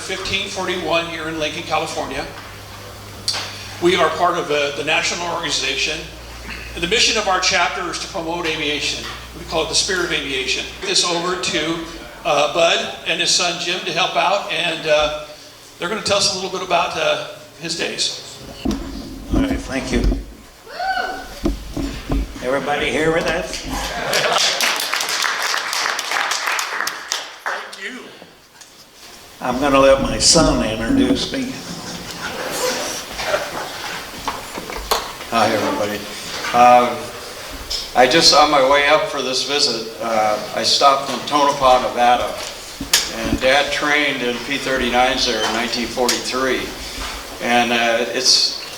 1541 here in Lincoln, California. We are part of the national organization. And the mission of our chapter is to promote aviation. We call it the spirit of aviation. This over to Bud and his son Jim to help out, and they're going to tell us a little bit about his days. All right, thank you. Everybody here with us? Thank you. I'm going to let my son introduce me. Hi, everybody. I just, on my way up for this visit, I stopped in Tonopah, Nevada, and Dad trained in P39s there in 1943. And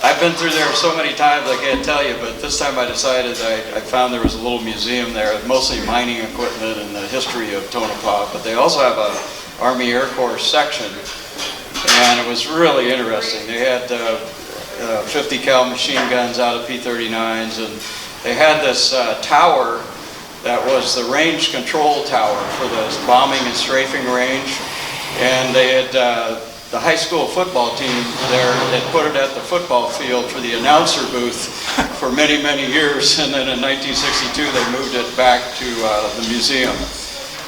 I've been through there so many times I can't tell you, but this time I decided I found there was a little museum there, mostly mining equipment and the history of Tonopah, but they also have a Army Air Corps section, and it was really interesting. They had 50 cal machine guns out of P39s, and they had this tower that was the range control tower for the bombing and strafing range, and they had the high school football team there that put it at the football field for the announcer booth for many, many years, and then in 1962 they moved it back to the museum.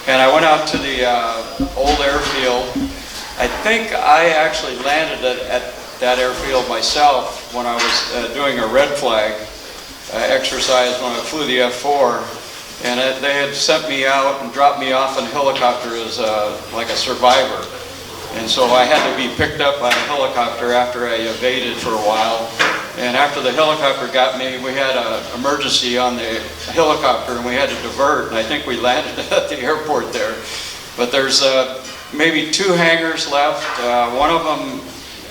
And I went out to the old airfield. I think I actually landed at that airfield myself when I was doing a red flag exercise when I flew the F-4, and they had sent me out and dropped me off in a helicopter as like a survivor. And so I had to be picked up by a helicopter after I evaded for a while. And after the helicopter got me, we had an emergency on the helicopter and we had to divert. And I think we landed at the airport there. But there's maybe 2 hangars left. One of them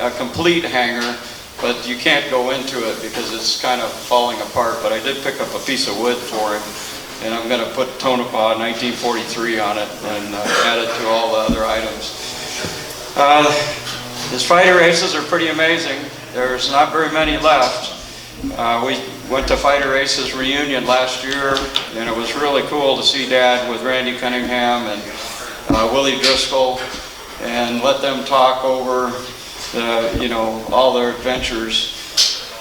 a complete hangar, but you can't go into it because it's kind of falling apart. But I did pick up a piece of wood for him. And I'm going to put Tonopah 1943 on it and add it to all the other items. His fighter races are pretty amazing. There's not very many left. We went to Fighter Races reunion last year, and it was really cool to see Dad with Randy Cunningham and Willie Driscoll, and let them talk over all their adventures.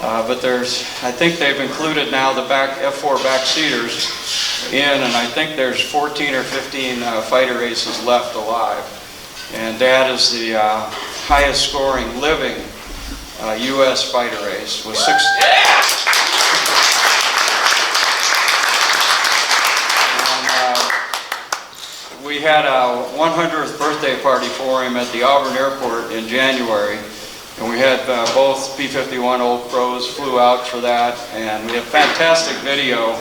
But I think they've included now the F4 backseaters in, and I think there's 14 or 15 fighter races left alive. And Dad is the highest scoring living U.S. fighter race with 6. And, we had a 100th birthday party for him at the Auburn Airport in January. And we had both P-51 Old Crows flew out for that. And we have fantastic video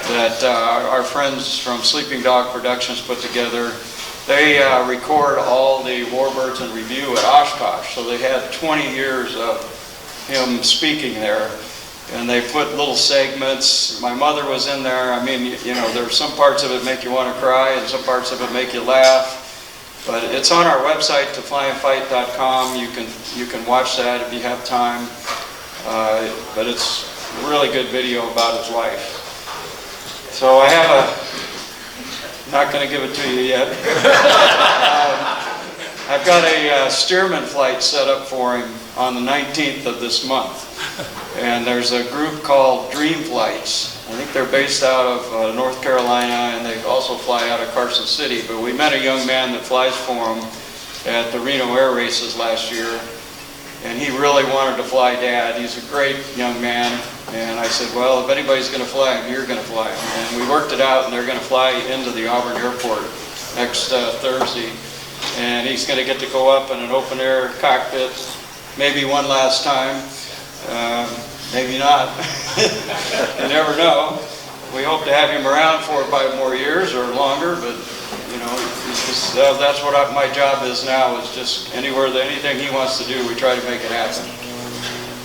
that our friends from Sleeping Dog Productions put together. They record all the warbirds in review at Oshkosh, so they had 20 years of him speaking there, and they put little segments. My mother was in there. I mean, there's some parts of it make you want to cry, and some parts of it make you laugh. But it's on our website, toflyandfight.com. You can watch that if you have time. But it's a really good video about his life. So I have not going to give it to you yet. I've got a Stearman flight set up for him on the 19th of this month. And there's a group called Dream Flights. I think they're based out of North Carolina, and they also fly out of Carson City. But we met a young man that flies for them at the Reno Air Races last year. And he really wanted to fly Dad. He's a great young man. And I said, well, if anybody's going to fly him, you're going to fly him. And we worked it out, and they're going to fly into the Auburn Airport next Thursday. And he's going to get to go up in an open-air cockpit, maybe one last time. Maybe not. You never know. We hope to have him around 4 or 5 more years or longer, but that's what my job is now, is just anything he wants to do, we try to make it happen.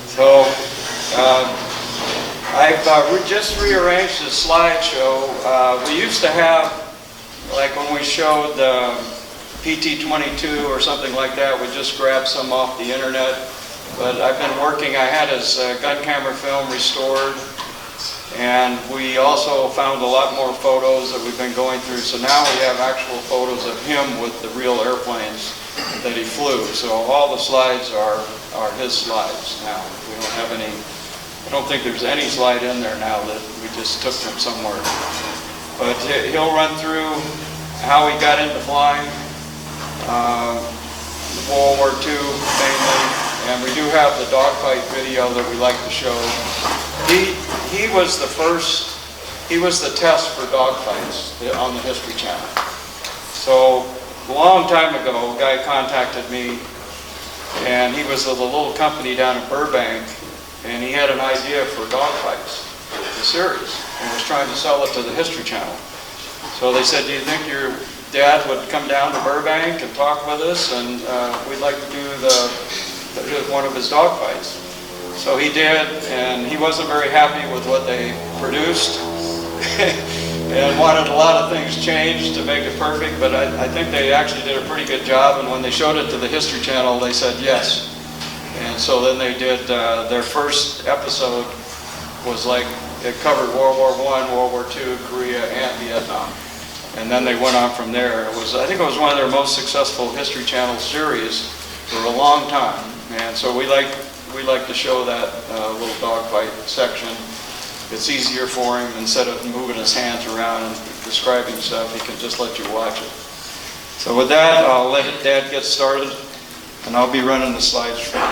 So I've just rearranged the slideshow. We used to have, like when we showed the PT-22 or something like that, we just grabbed some off the internet. But I've been working, I had his gun camera film restored, and we also found a lot more photos that we've been going through. So now we have actual photos of him with the real airplanes. that he flew. So all the slides are his slides now. We don't have any, I don't think there's any slide in there now that we just took from somewhere. But he'll run through how he got into flying, World War II mainly, and we do have the dogfight video that we like to show. He was the first, he was the test for dogfights on the History Channel. So a long time ago, a guy contacted me, and he was with a little company down in Burbank, and he had an idea for dogfights, the series, and was trying to sell it to the History Channel. So they said, do you think your dad would come down to Burbank and talk with us, and we'd like to do one of his dogfights. So he did, and he wasn't very happy with what they produced and wanted a lot of things changed to make it perfect, but I think they actually did a pretty good job, and when they showed it to the History Channel, they said yes. And so then they did, their first episode was like, it covered World War I, World War II, Korea, and Vietnam. And then they went on from there. It was, I think it was one of their most successful History Channel series for a long time. And so we like to show that little dogfight section. It's easier for him, instead of moving his hands around and describing stuff, he can just let you watch it. So with that, I'll let Dad get started, and I'll be running the slides for you.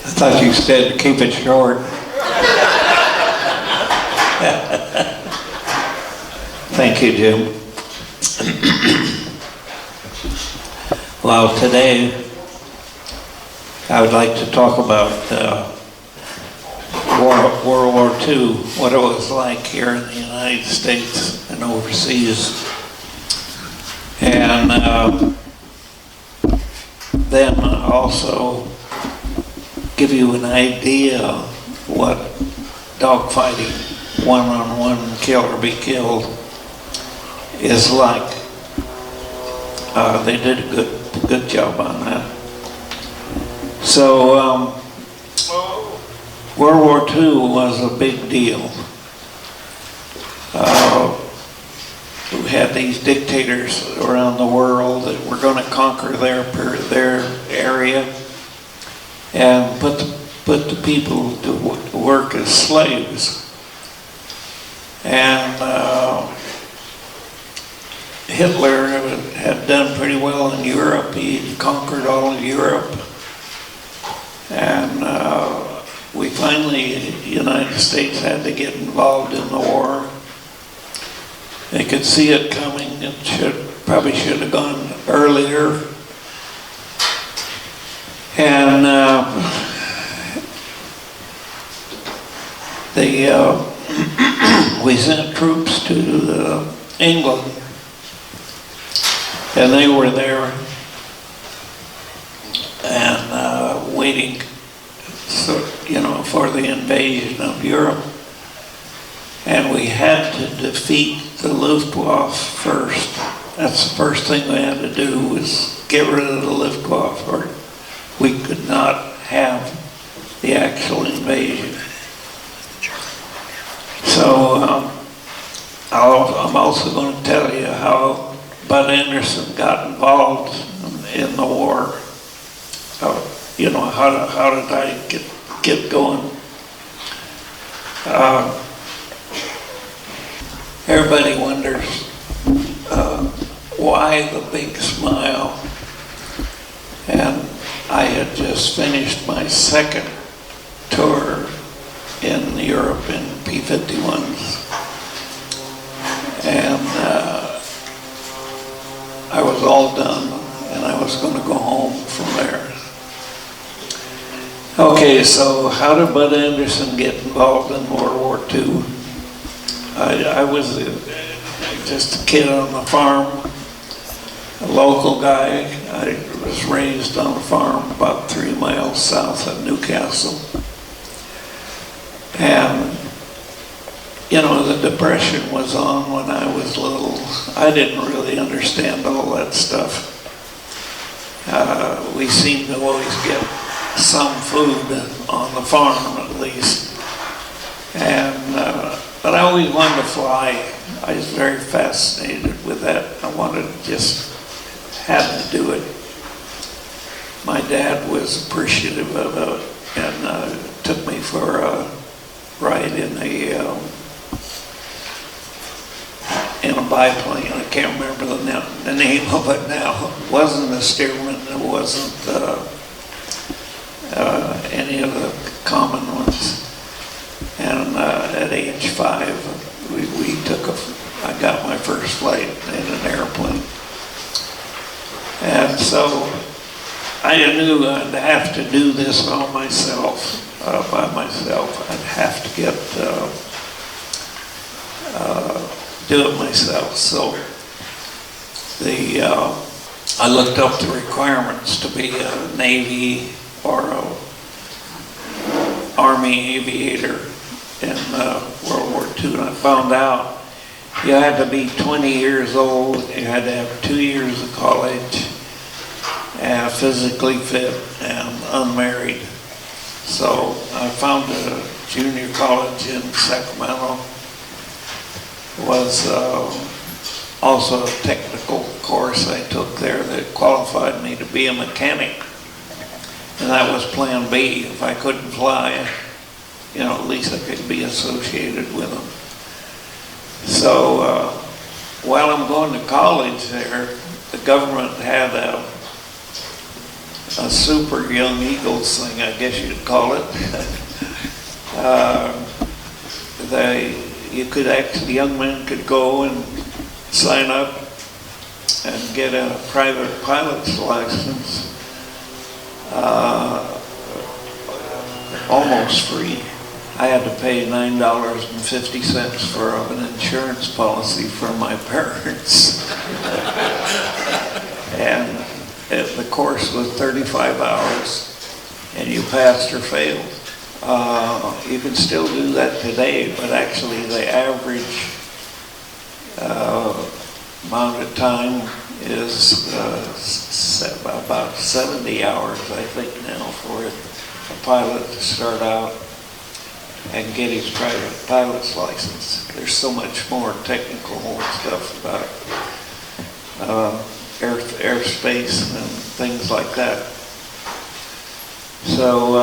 I thought you said keep it short. Thank you, Jim. Well, today I would like to talk about World War II, what it was like here in the United States and overseas. And then also give you an idea what dogfighting, one-on-one, kill or be killed, is like. They did a good job on that. So World War II was a big deal. We had these dictators around the world that were going to conquer their area and put the people to work as slaves. And Hitler had done pretty well in Europe. He conquered all of Europe. And we finally, the United States had to get involved in the war. They could see it coming. It probably should have gone earlier. And we sent troops to England, and they were there and waiting, for the invasion of Europe. And we had to defeat the Luftwaffe first. That's the first thing we had to do, was get rid of the Luftwaffe, or we could not have the actual invasion. So I'm also going to tell you how Bud Anderson got involved in the war. How did I get going? Everybody wonders why the big smile. And I had just finished my second tour in Europe in P51s. And I was all done, and I was going to go home from there. Okay, so how did Bud Anderson get involved in World War II? I was just a kid on the farm, a local guy. I was raised on a farm about 3 miles south of Newcastle. And, the Depression was on when I was little. I didn't really understand all that stuff. We seemed to always get some food on the farm, at least. And but I always wanted to fly. I was very fascinated with that. I wanted to just had to do it. My dad was appreciative of it and took me for a ride in a biplane. I can't remember the name of it now. It wasn't a Stearman. It wasn't any of the common ones. And at age 5, I got my first flight in an airplane. And so I knew I'd have to do this all myself, by myself. I'd have to do it myself. So I looked up the requirements to be a Navy or a Army aviator in World War II, and I found out you had to be 20 years old, you had to have 2 years of college, and physically fit and unmarried. So I found a junior college in Sacramento. It was also a technical course I took there that qualified me to be a mechanic. And that was plan B. If I couldn't fly, at least I could be associated with them. So while I'm going to college there, the government had a Super Young Eagles thing, I guess you'd call it. Young men could go and sign up and get a private pilot's license almost free. I had to pay $9.50 for an insurance policy from my parents. And the course was 35 hours, and you passed or failed. You can still do that today, but actually the average amount of time is about 70 hours, I think, now for a pilot to start out and get his private pilot's license. There's so much more technical stuff about airspace and things like that. So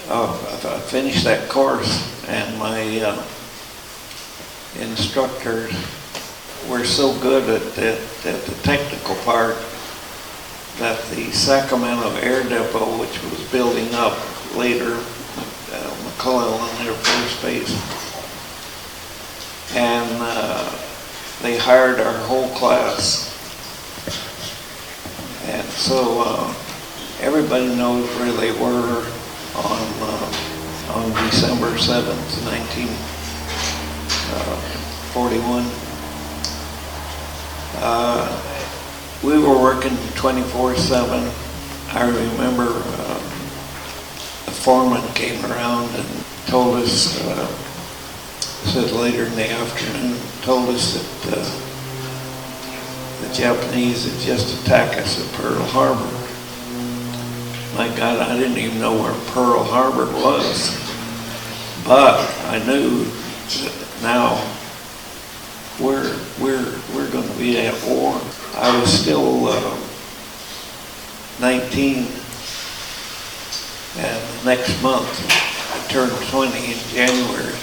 I finished that course, and my instructors were so good at the technical part that the Sacramento Air Depot, which was building up later, McClellan Air Force Base, and they hired our whole class. And so everybody knows where they were on December 7th, 1941. We were working 24/7. I remember the foreman came around and told us, said later in the afternoon, told us that the Japanese had just attacked us at Pearl Harbor. My God, I didn't even know where Pearl Harbor was, but I knew that now we're going to be at war. I was still 19, and next month I turned 20 in January,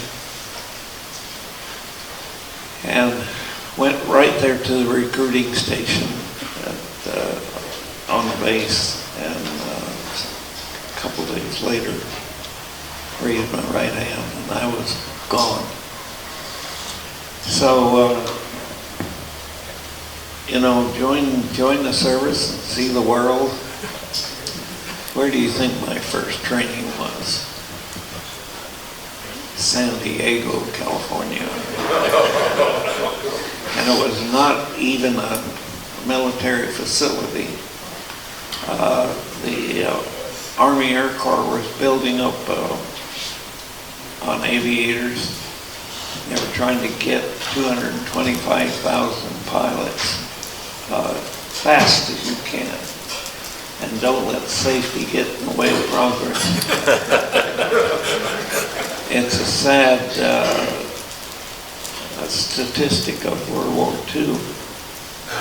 and went right there to the recruiting station on the base, and a couple days later raised my right hand and I was gone. So join the service and see the world. Where do you think my first training was? San Diego, California. And it was not even a military facility. The Army Air Corps was building up on aviators. They were trying to get 225,000 pilots fast as you can. And don't let safety get in the way of progress. It's a sad statistic of World War II,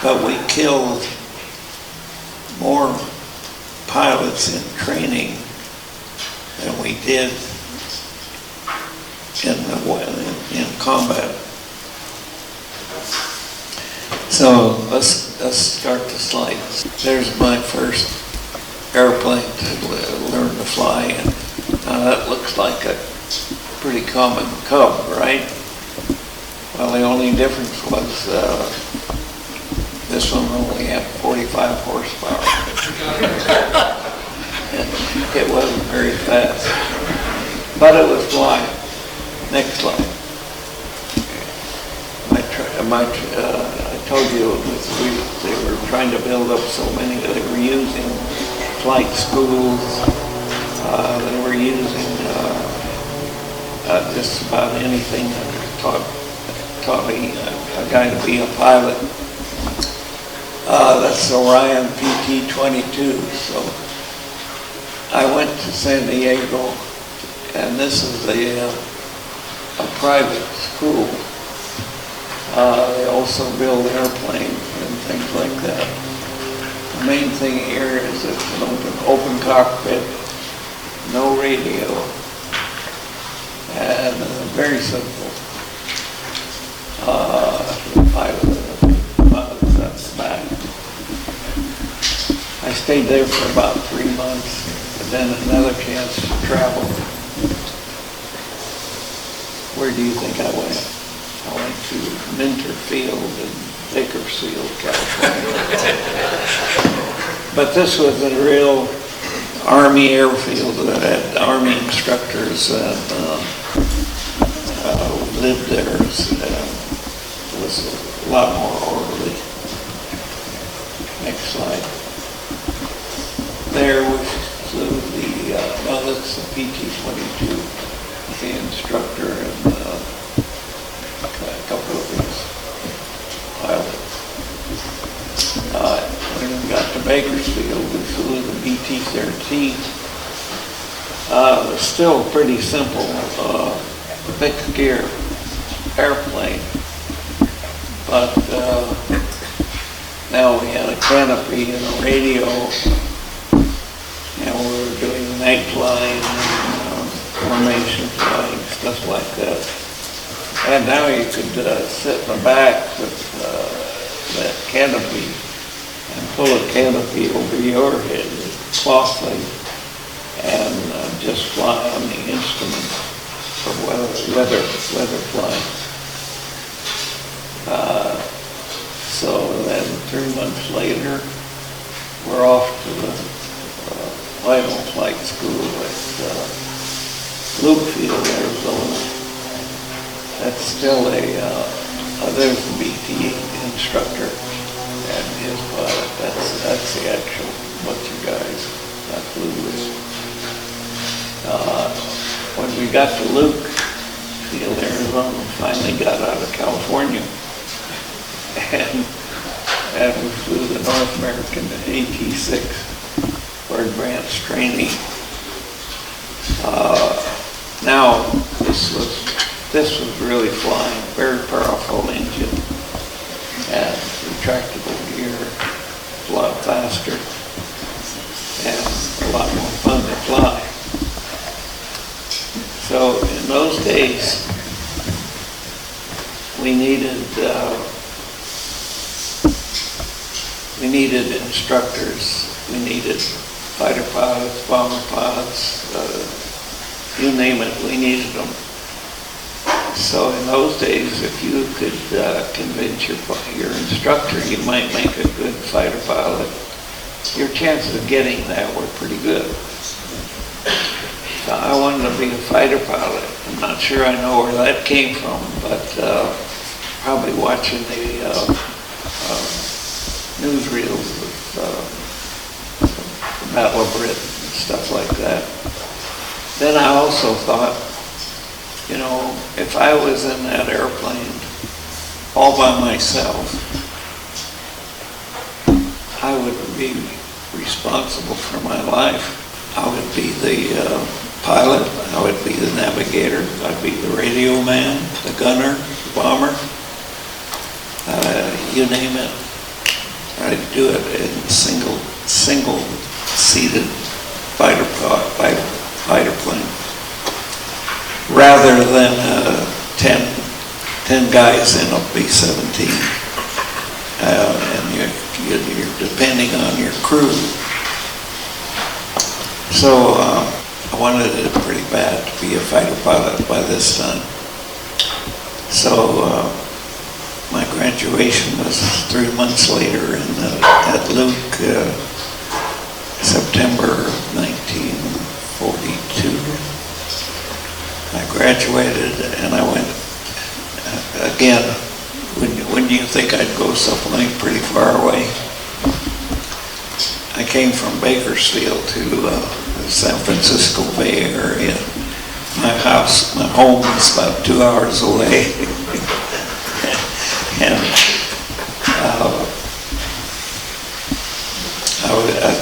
but we killed more pilots in training than we did in combat. So let's start the slides. There's my first airplane to learn to fly in. Now that looks like a pretty common Cub, right? Well, the only difference was this one only had 45 horsepower. And it wasn't very fast, but it was flying. Next slide. I told you they were trying to build up so many. They were using flight schools. They were using just about anything that taught a guy to be a pilot. That's Orion PT-22. So I went to San Diego, and this is a private school. They also build airplanes and things like that. The main thing here is it's an open cockpit, no radio, and very simple. The pilot that's the back. I stayed there for about 3 months, and then another chance to travel. Where do you think I went? I went to Minter Field in Bakersfield, California. But this was a real Army airfield that had Army instructors that lived there. It was a lot more orderly. Next slide. There was that's the PT-22, the instructor and a couple of these pilots. When we got to Bakersfield, we flew the BT-13. It was still pretty simple, fixed gear airplane, but now we had a canopy and a radio, and we were doing night flying, formation flying, stuff like that. And now you could sit in the back with that canopy and pull a canopy over your head, cloth thing, and just fly on the instrument for weather flying. So then 3 months later, we're off to the final flight school at Bluefield, Arizona. That's still there's the BT instructor and his pilot. That's the actual bunch of guys that flew with. When we got to Luke Field, Arizona, finally got out of California, and we flew the North American AT-6 for advanced training. Now this was really flying, very powerful engine, and retractable gear, a lot faster, and a lot more fun to fly. So in those days, we needed instructors, we needed fighter pilots, bomber pilots, you name it, we needed them. So in those days, if you could convince your instructor you might make a good fighter pilot, your chances of getting that were pretty good. So I wanted to be a fighter pilot. I'm not sure I know where that came from, but probably watching the newsreels of the Battle of Britain and stuff like that. Then I also thought, you know, if I was in that airplane all by myself, I would be responsible for my life. I would be the pilot, I would be the navigator, I'd be the radio man, the gunner, the bomber, you name it. I'd do it in single-seated fighter plane, rather than 10 guys in a B-17. And you're depending on your crew. So I wanted it pretty bad to be a fighter pilot by this time. So my graduation was 3 months later at Luke, September 1942. I graduated and I went, again, wouldn't you think I'd go someplace pretty far away? I came from Bakersfield to the San Francisco Bay Area. My home was about 2 hours away. And I was at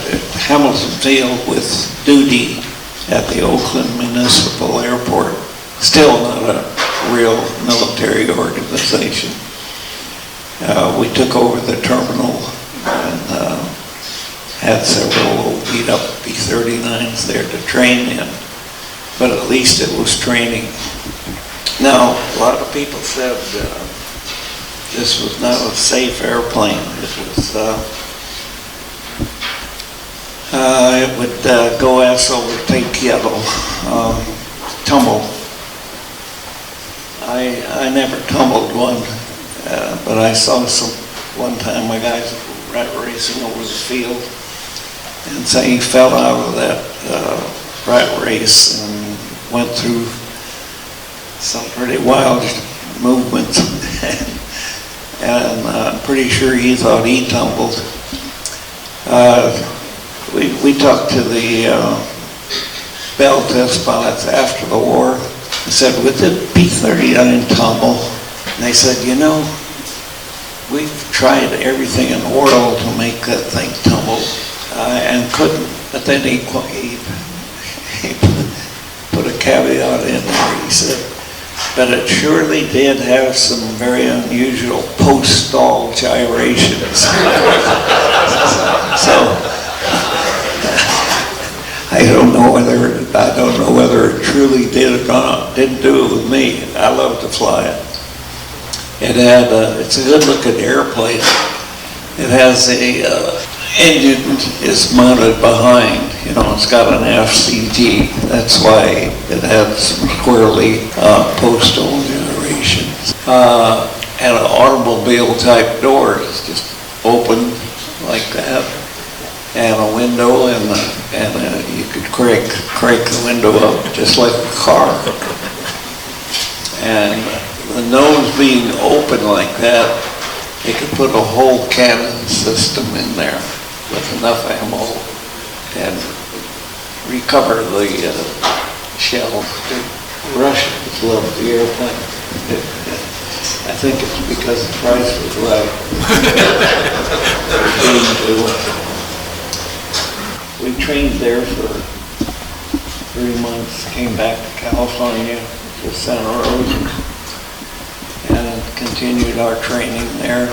Hamilton Field with duty at the Oakland Municipal Airport. Still not a real military organization. We took over the terminal and had several beat-up P39s there to train in, but at least it was training. Now, a lot of people said this was not a safe airplane. It would go ass over take yellow, tumble. I never tumbled one, but I saw one time my guys rat racing over the field, and so he fell out of that rat race and went through some pretty wild movements, and I'm pretty sure he thought he tumbled. We talked to the Bell test pilots after the war. I said, with the P39 Tumble, and they said, you know, we've tried everything in the world to make that thing tumble, and couldn't. But then he put a caveat in there. He said, but it surely did have some very unusual post-stall gyrations. So I don't know whether it truly did or not. Didn't do it with me. I love to fly it. It's a good-looking airplane. It has a engine is mounted behind. You know, it's got an FCG. That's why it has some squirrely post-stall gyrations. And an automobile-type door is just open like that, and a window, and you could crank the window up just like a car. And the nose being open like that, they could put a whole cannon system in there with enough ammo and recover the shell. The Russians loved the airplane. I think it's because the price was right. We trained there for 3 months, came back to California, to Santa Rosa, and continued our training there.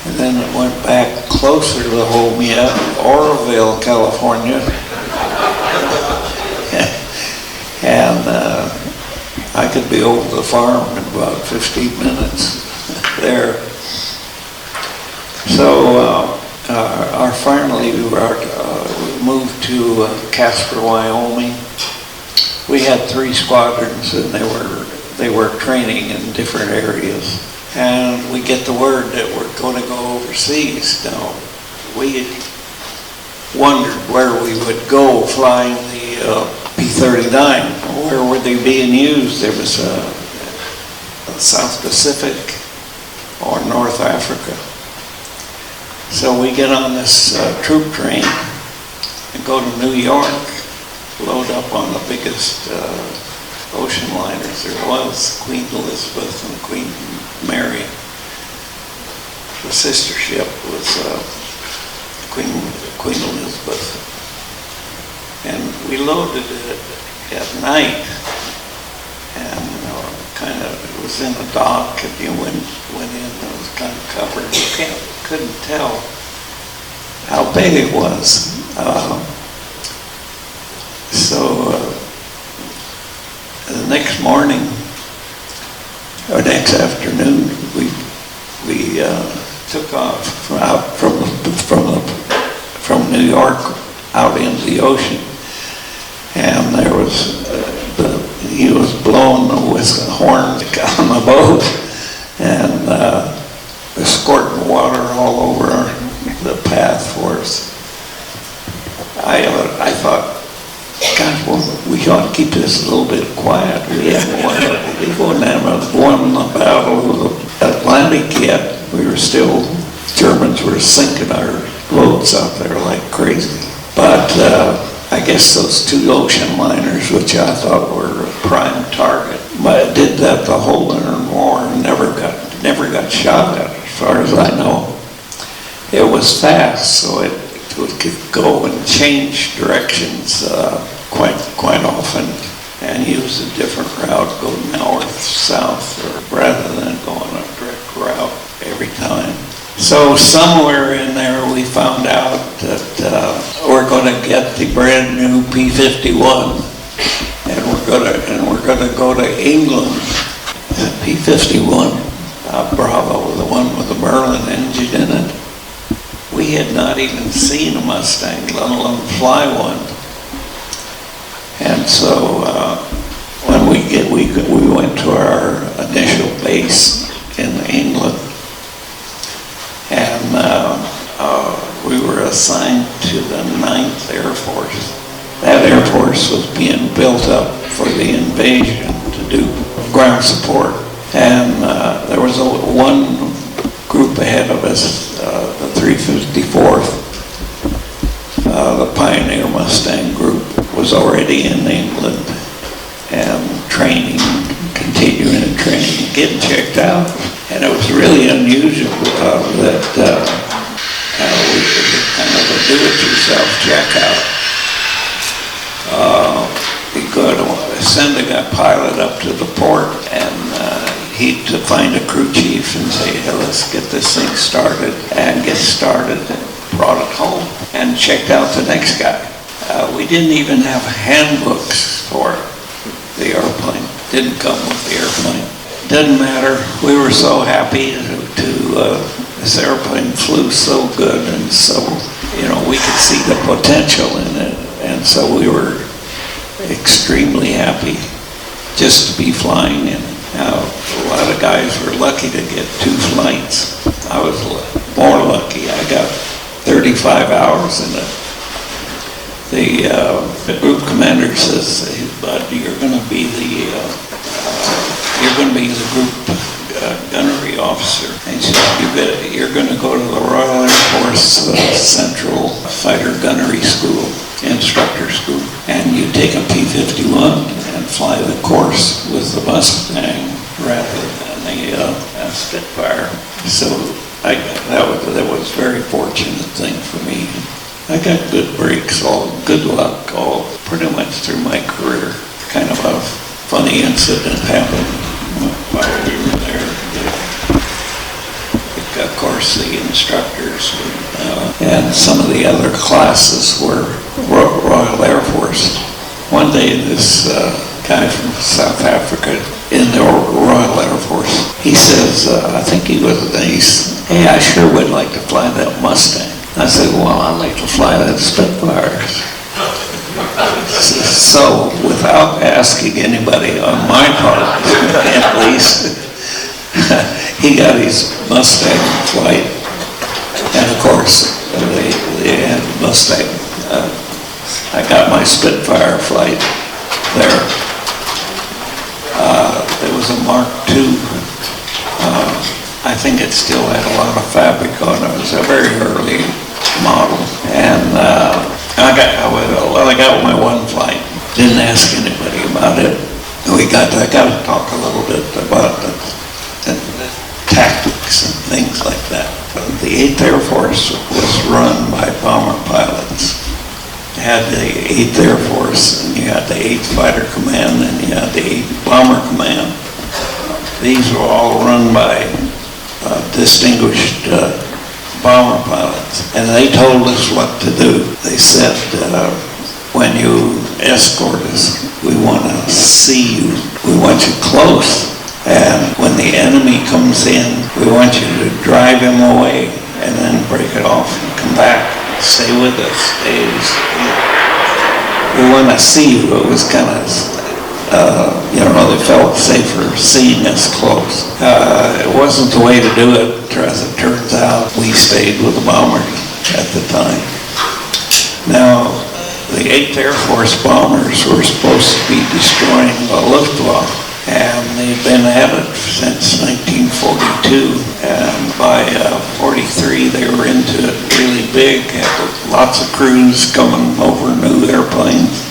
And then it went back closer to home yet, Oroville, California. And I could be over the farm in about 15 minutes there. So finally we moved to Casper, Wyoming. We had 3 squadrons, and they were training in different areas. And we get the word that we're going to go overseas. Now, we wondered where we would go flying the P39. Where were they being used? There was South Pacific or North Africa. So we get on this troop train and go to New York, load up on the biggest ocean liners there was, Queen Elizabeth and Queen Mary. The sister ship was Queen Elizabeth. And we loaded it at night, and it was in a dock, and you went in, it was kind of covered. You couldn't tell how big it was. So the next morning, or next afternoon, we took off out from New York out into the ocean, and there was he was blowing the whistle horn on the boat, and squirting water all over the path for us. I thought, gosh, well, we ought to keep this a little bit quiet. We wouldn't have won the battle of the Atlantic yet. We were still, Germans were sinking our boats out there like crazy. But I guess those two ocean liners, which I thought were a prime target, but did that the whole Inner War and never got shot at, as far as I know. It was fast, so it could go and change directions quite often and use a different route, go north, south, or rather than going a direct route every time. So somewhere in there we found out that we're going to get the brand new P51, and we're going to go to England. P51 Bravo, the one with the Merlin engine in it. We had not even seen a Mustang, let alone fly one. And so when we went to our initial base in England, and we were assigned to the 9th Air Force. That Air Force was being built up for the invasion to do ground support. And there was one group ahead of us, the 354th, the Pioneer Mustang group, was already in England and training, continuing training, getting checked out. And it was really unusual that we did kind of a do-it-yourself checkout. We go to send a pilot up to the port, and he'd to find a crew chief and say, hey, let's get this thing started, and get started, and brought it home and checked out the next guy. We didn't even have handbooks for the airplane. Didn't come with the airplane. Didn't matter. We were so happy this airplane flew so good, and so, we could see the potential in it, and so we were extremely happy just to be flying in it. Now, a lot of guys were lucky to get 2 flights. I was more lucky. I got 35 hours in it. The group commander says, hey, Bud, you're going to be the group gunnery officer. And he said, you're going to go to the Royal Air Force Central Fighter Gunnery School, instructor school, and you take a P-51 and fly the course with the Mustang rather than a Spitfire. So that was a very fortunate thing for me. I got good breaks, good luck, pretty much through my career. Kind of a funny incident happened while we were there. Of course, the instructors and some of the other classes were Royal Air Force. One day, this guy from South Africa in the Royal Air Force, he says, I think he was hey, I sure would like to fly that Mustang. I said, well, I'd like to fly that Spitfire. So, without asking anybody on my part, at least, he got his Mustang flight, and of course, they had Mustang. I got my Spitfire flight there. There was a Mark II. I think it still had a lot of fabric on it. It was a very early model, and I got my one flight. Didn't ask anybody about it. I got to talk a little bit about the tactics and things like that. The 8th Air Force was run by bomber pilots. You had the 8th Air Force, and you had the 8th Fighter Command, and you had the 8th Bomber Command. These were all run by distinguished bomber pilots, and they told us what to do. They said, when you escort us, we want to see you. We want you close. And when the enemy comes in, we want you to drive him away and then break it off and come back. Stay with us. We want to see you. It was kind of, they felt safer seeing us close. It wasn't the way to do it. As it turns out, we stayed with the bombers at the time. Now, the 8th Air Force bombers were supposed to be destroying the Luftwaffe, and they've been at it since 1942, and by 43 they were into it really big, had lots of crews coming over new airplanes,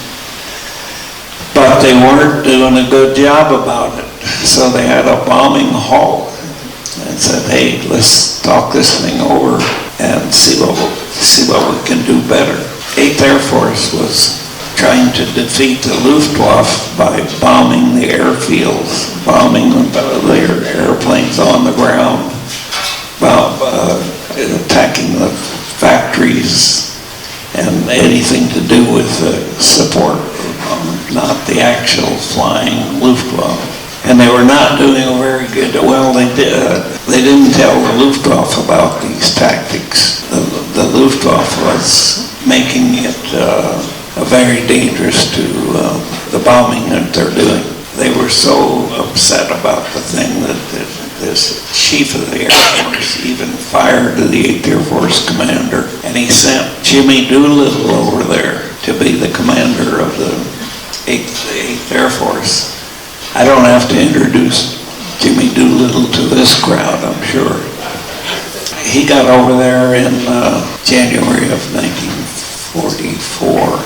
but they weren't doing a good job about it, so they had a bombing halt and said, hey, let's talk this thing over and see what we can do better. 8th Air Force was trying to defeat the Luftwaffe by bombing the airfields, bombing their airplanes on the ground, attacking the factories and anything to do with support, not the actual flying Luftwaffe. And they were not doing a very good, well, they didn't tell the Luftwaffe about these tactics. The Luftwaffe was making it very dangerous to the bombing that they're doing. They were so upset about the thing that this chief of the Air Force even fired the 8th Air Force commander, and he sent Jimmy Doolittle over there to be the commander of the 8th Air Force. I don't have to introduce Jimmy Doolittle to this crowd, I'm sure. He got over there in January of 1944.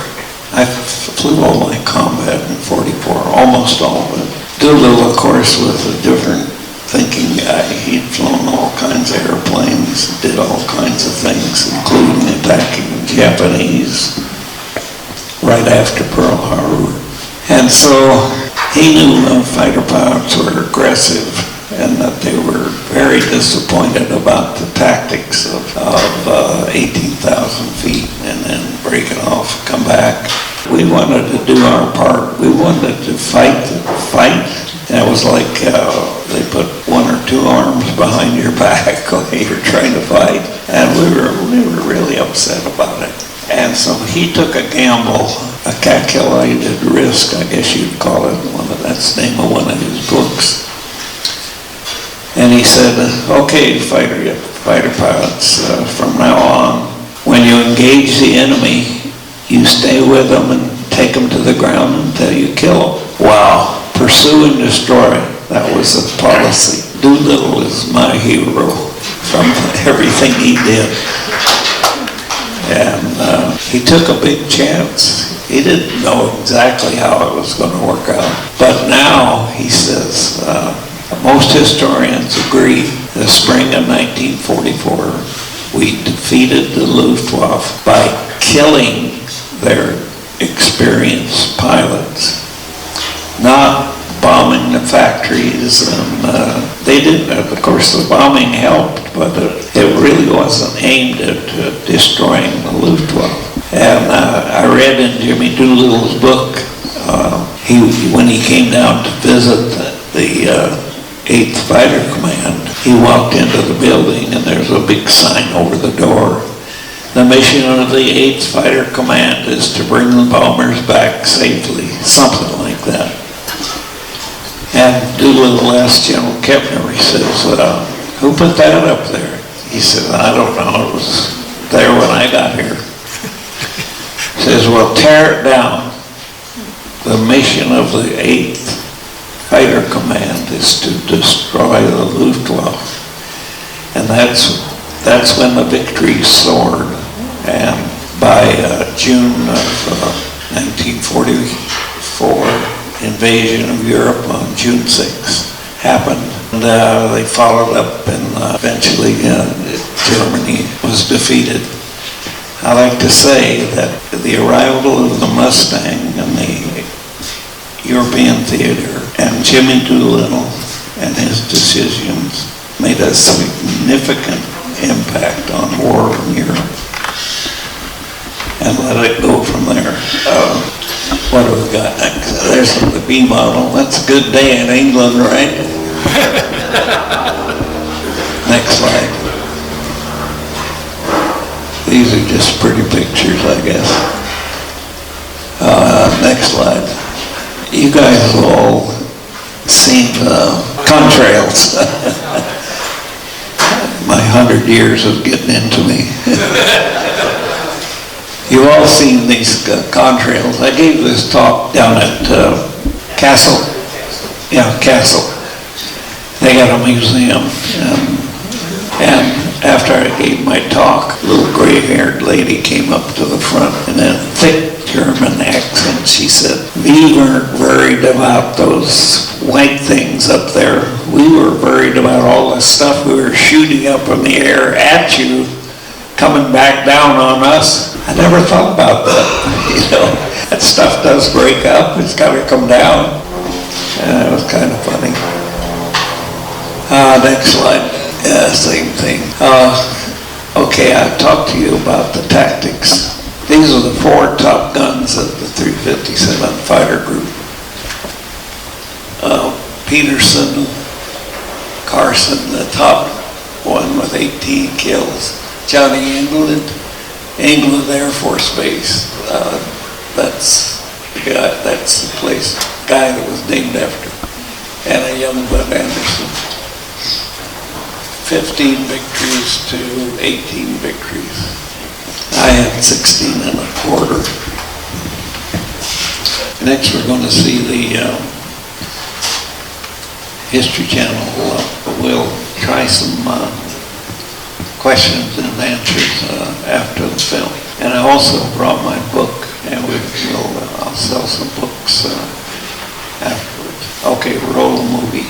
I flew all my combat in 44, almost all of it. Doolittle, of course, was a different thinking guy. He'd flown all kinds of airplanes, did all kinds of things, including attacking the Japanese right after Pearl Harbor. And so he knew fighter pilots were aggressive and that they were very disappointed about the tactics of 18,000 feet and then break it off, come back. We wanted to do our part. We wanted to fight the fight. And it was like they put one or two arms behind your back while you're trying to fight. And we were really upset about it. And so he took a gamble, a calculated risk, I guess you'd call it. That's the name of one of his books. And he said, okay, fighter pilots, from now on, when you engage the enemy, you stay with them and take them to the ground until you kill them. Wow, pursue and destroy, that was the policy. Doolittle is my hero from everything he did. And he took a big chance. He didn't know exactly how it was going to work out. But now, he says, most historians agree, the spring of 1944, we defeated the Luftwaffe by killing their experienced pilots, not bombing the factories. And they didn't, of course, the bombing helped, but it really wasn't aimed at destroying the Luftwaffe. And I read in Jimmy Doolittle's book, when he came down to visit the 8th Fighter Command, he walked into the building and there's a big sign over the door. The mission of the 8th Fighter Command is to bring the bombers back safely, something like that. And Doolittle asked General Kepner, he says, who put that up there? He said, I don't know, it was there when I got here. He says, well, tear it down. The mission of the 8th Fighter Command is to destroy the Luftwaffe. And that's when the victory soared. And by June of 1944, invasion of Europe on June 6th happened. And they followed up, and eventually Germany was defeated. I like to say that the arrival of the Mustang in the European theater and Jimmy Doolittle and his decisions made a significant impact on war in Europe and let it go from there. What do we got next? There's the B model. That's a good day in England, right? Next slide. These are just pretty pictures, I guess. Next slide. You guys have all seen contrails. My 100 years of getting into me. You've all seen these contrails. I gave this talk down at Castle. Yeah, Castle. They got a museum. And after I gave my talk, a little gray-haired lady came up to the front in a thick German accent. She said, "We weren't worried about those white things up there. We were worried about all the stuff we were shooting up in the air at you, coming back down on us." I never thought about that. You know, that stuff does break up. It's got to come down. It was kind of funny. Next slide. Yeah, same thing. Okay, I talked to you about the tactics. These are the 4 top guns of the 357 fighter group. Peterson, Carson, the top one with 18 kills. Johnny England Air Force Base. That's the guy. That's the place. Guy that was named after. And a young Bud Anderson. 15 victories to 18 victories. I had 16 and a quarter. Next we're going to see the History Channel. We'll try some questions and answers after the film. And I also brought my book, and I'll sell some books afterwards. Okay, roll the movie.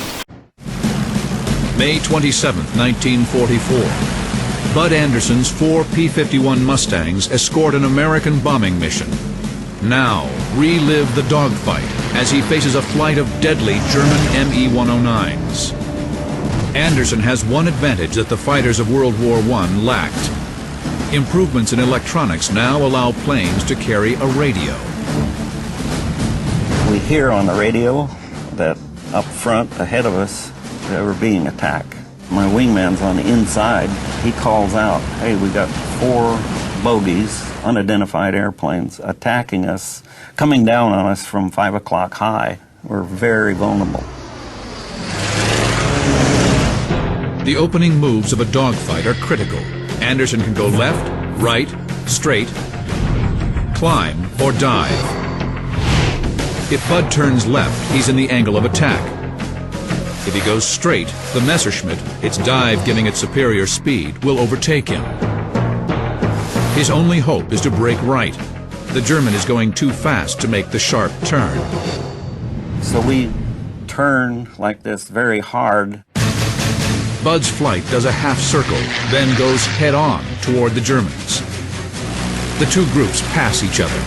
May 27, 1944. Bud Anderson's 4 P-51 Mustangs escort an American bombing mission. Now, relive the dogfight as he faces a flight of deadly German Me-109s. Anderson has one advantage that the fighters of World War I lacked. Improvements in electronics now allow planes to carry a radio. We hear on the radio that up front, ahead of us, they were being attacked. My wingman's on the inside. He calls out, "Hey, we got 4 bogies, unidentified airplanes, attacking us, coming down on us from 5 o'clock high. We're very vulnerable." The opening moves of a dogfight are critical. Anderson can go left, right, straight, climb, or dive. If Bud turns left, he's in the angle of attack. If he goes straight, the Messerschmitt, its dive giving it superior speed, will overtake him. His only hope is to break right. The German is going too fast to make the sharp turn. So we turn like this very hard. Bud's flight does a half circle, then goes head-on toward the Germans. The two groups pass each other.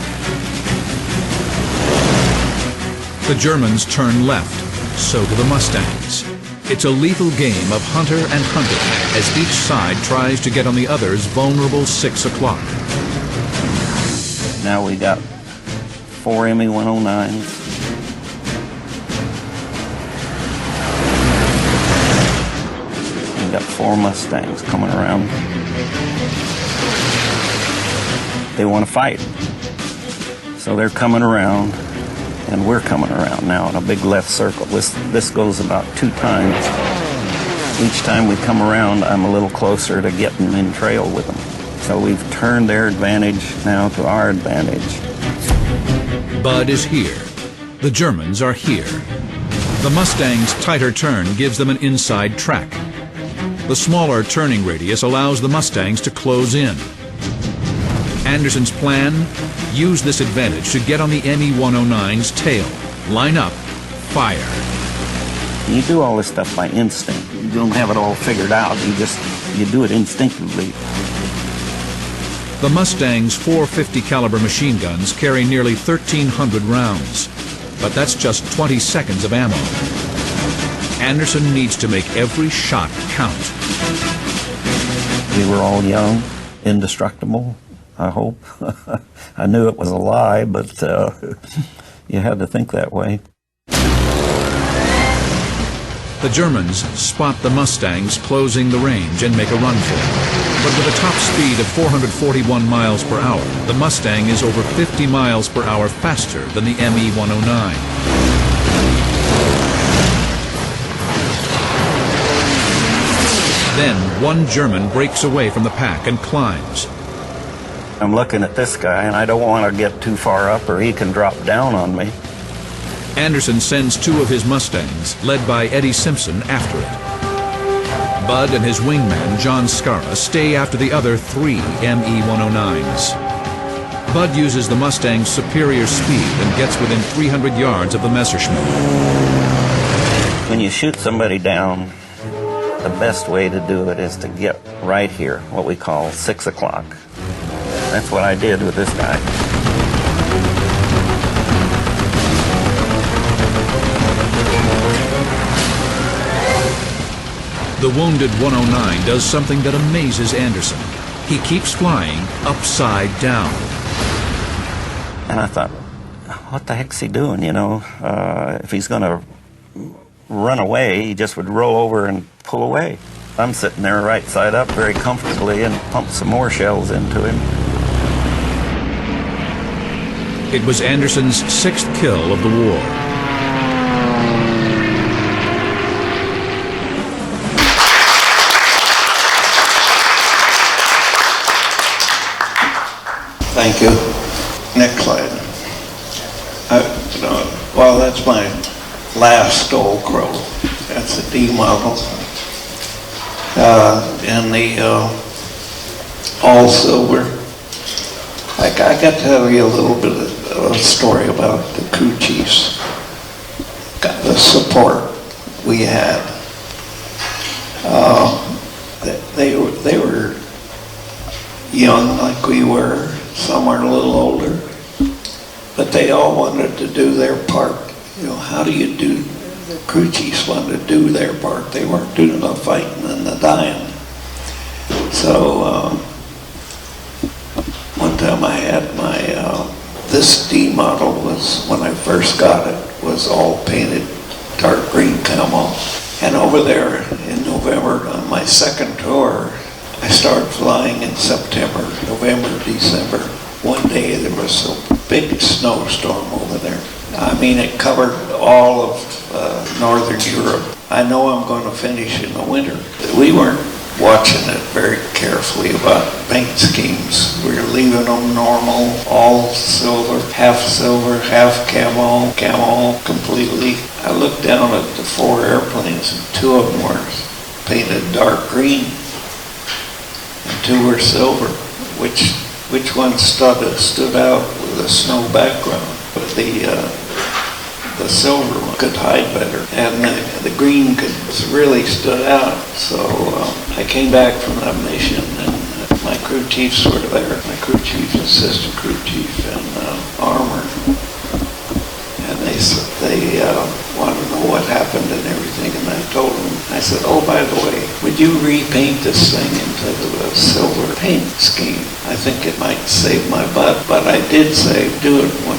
The Germans turn left. So do the Mustangs. It's a lethal game of hunter and hunter as each side tries to get on the other's vulnerable 6 o'clock. Now we got 4 Me-109s. We got 4 Mustangs coming around. They want to fight. So they're coming around. And we're coming around now in a big left circle. This goes about 2 times. Each time we come around, I'm a little closer to getting in trail with them. So we've turned their advantage now to our advantage. Bud is here. The Germans are here. The Mustang's tighter turn gives them an inside track. The smaller turning radius allows the Mustangs to close in. Anderson's plan? Use this advantage to get on the Me-109's tail. Line up, fire. You do all this stuff by instinct. You don't have it all figured out. You do it instinctively. The Mustang's 450 caliber machine guns carry nearly 1,300 rounds, but that's just 20 seconds of ammo. Anderson needs to make every shot count. We were all young, indestructible, I hope. I knew it was a lie, but you had to think that way. The Germans spot the Mustangs closing the range and make a run for it. But with a top speed of 441 miles per hour, the Mustang is over 50 miles per hour faster than the ME-109. Then one German breaks away from the pack and climbs. I'm looking at this guy, and I don't want to get too far up or he can drop down on me. Anderson sends two of his Mustangs, led by Eddie Simpson, after it. Bud and his wingman, John Scarra, stay after the other three ME-109s. Bud uses the Mustang's superior speed and gets within 300 yards of the Messerschmitt. When you shoot somebody down, the best way to do it is to get right here, what we call 6 o'clock. That's what I did with this guy. The wounded 109 does something that amazes Anderson. He keeps flying upside down. And I thought, what the heck's he doing, you know? If he's going to run away, he just would roll over and pull away. I'm sitting there right side up very comfortably and pump some more shells into him. It was Anderson's 6th kill of the war. Thank you. Next slide. Well, that's my last old crow. That's a D model. And the all silver. I got to tell you a little bit of a story about the crew chiefs. Got the support we had. They were young like we were. Some are a little older, but they all wanted to do their part. You know, how do you do? The crew chiefs wanted to do their part. They weren't doing the fighting and the dying. So one time I had my this D model was, when I first got it, was all painted dark green camo. And over there in November on my second tour, I started flying in September, November, December. One day there was a big snowstorm over there. I mean, it covered all of Northern Europe. I know I'm going to finish in the winter. We weren't watching it very carefully about paint schemes. We were leaving them normal, all silver, half camo, camo completely. I looked down at the 4 airplanes and 2 of them were painted dark green. And 2 were silver. Which one stood out with a snow background? But the silver one could hide better, and the green really stood out. So I came back from that mission, and my crew chiefs were there. My crew chief, assistant crew chief, and armor, and they wanted to know what happened and everything. And I told them, I said, "Oh, by the way, would you repaint this thing into the silver paint scheme? I think it might save my butt." But I did say, do it when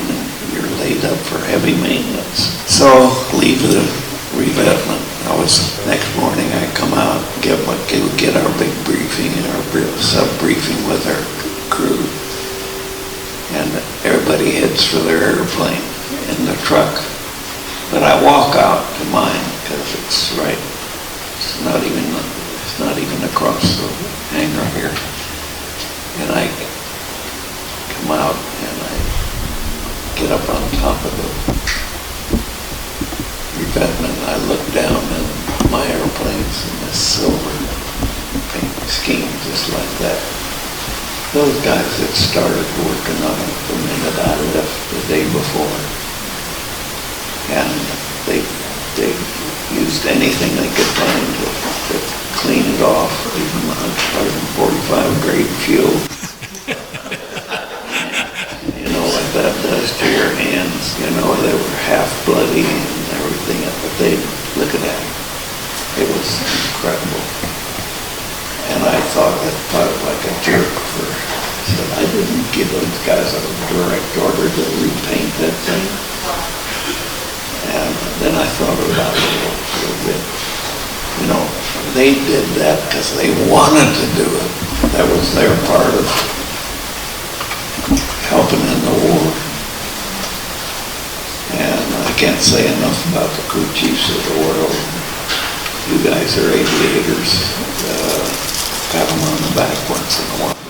you're laid up for heavy maintenance. So leave the revetment. Next morning I come out, get our big briefing, our sub-briefing with our crew. And everybody heads for their airplane in the truck. But I walk out to mine because it's right. It's not even across the hangar here. And I come out and I get up on top of the revetment. I look down at my airplanes in this silver paint scheme, just like that. Those guys that started working on it the minute I left the day before. And they used anything they could find to clean it off, even 145 grade fuel. You know what that does to your hands. You know, they were half bloody and everything, but they, look at that. It was incredible. And I thought that they did that because they wanted to do it. That was their part of helping in the war. And I can't say enough about the crew chiefs of the world. You guys are aviators. Pat them on the back once in a while.